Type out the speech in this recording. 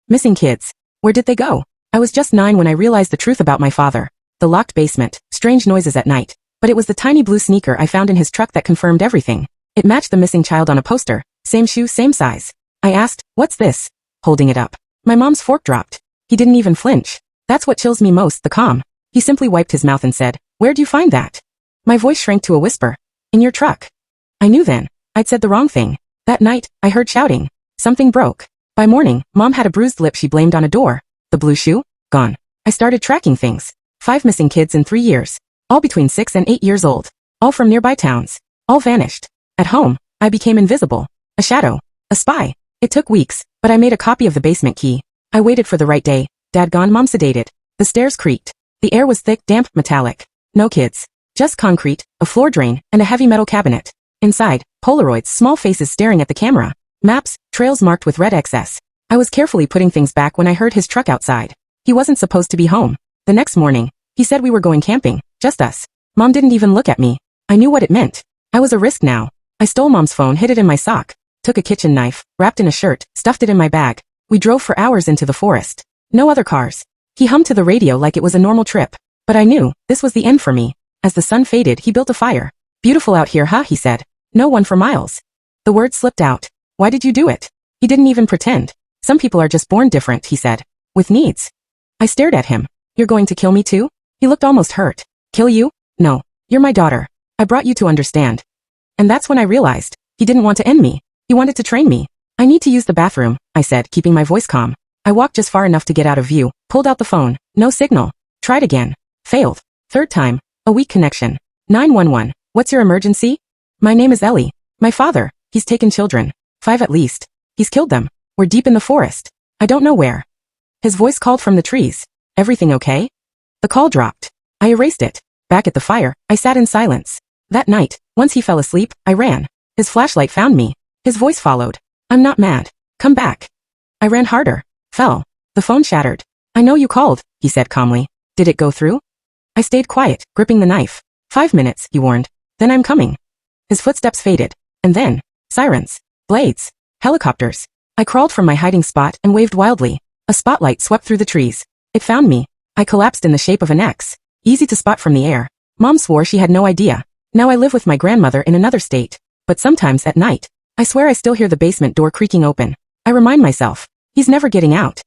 Missing kids. Where did they go? I was just 9 when I realized the truth about my father. The locked basement, strange noises at night. But it was the tiny blue sneaker I found in his truck that confirmed everything. It matched the missing child on a poster. Same shoe, same size. I asked, "What's this?" Holding it up. My mom's fork dropped. He didn't even flinch. That's what chills me most, the calm. He simply wiped his mouth and said, "Where'd you find that?" My voice shrank to a whisper. "In your truck." I knew then. I'd said the wrong thing. That night, I heard shouting. Something broke. By morning, Mom had a bruised lip she blamed on a door. The blue shoe? Gone. I started tracking things. 5 missing kids in 3 years. All between 6 and 8 years old. All from nearby towns. All vanished. At home, I became invisible. A shadow. A spy. It took weeks, but I made a copy of the basement key. I waited for the right day. Dad gone, Mom sedated. The stairs creaked. The air was thick, damp, metallic. No kids. Just concrete, a floor drain, and a heavy metal cabinet. Inside, Polaroids, small faces staring at the camera. Maps, trails marked with red XS. I was carefully putting things back when I heard his truck outside. He wasn't supposed to be home. The next morning, he said we were going camping, just us. Mom didn't even look at me. I knew what it meant. I was a risk now. I stole Mom's phone, hid it in my sock. Took a kitchen knife, wrapped in a shirt, stuffed it in my bag. We drove for hours into the forest. No other cars. He hummed to the radio like it was a normal trip. But I knew, this was the end for me. As the sun faded, he built a fire. "Beautiful out here, huh?" he said. "No one for miles." The words slipped out. "Why did you do it?" He didn't even pretend. "Some people are just born different," he said. "With needs." I stared at him. "You're going to kill me too?" He looked almost hurt. "Kill you? No. You're my daughter. I brought you to understand." And that's when I realized. He didn't want to end me. He wanted to train me. "I need to use the bathroom," I said, keeping my voice calm. I walked just far enough to get out of view, pulled out the phone. No signal. Tried again. Failed. Third time. A weak connection. 911. "What's your emergency?" "My name is Ellie. My father, he's taken children. 5 at least. He's killed them. We're deep in the forest. I don't know where." His voice called from the trees. "Everything okay?" The call dropped. I erased it. Back at the fire, I sat in silence. That night, once he fell asleep, I ran. His flashlight found me. His voice followed. "I'm not mad. Come back." I ran harder. Fell. The phone shattered. "I know you called," he said calmly. "Did it go through?" I stayed quiet, gripping the knife. 5 minutes, he warned. "Then I'm coming." His footsteps faded. And then, sirens. Blades. Helicopters. I crawled from my hiding spot and waved wildly. A spotlight swept through the trees. It found me. I collapsed in the shape of an X. Easy to spot from the air. Mom swore she had no idea. Now I live with my grandmother in another state. But sometimes at night, I swear I still hear the basement door creaking open. I remind myself, he's never getting out.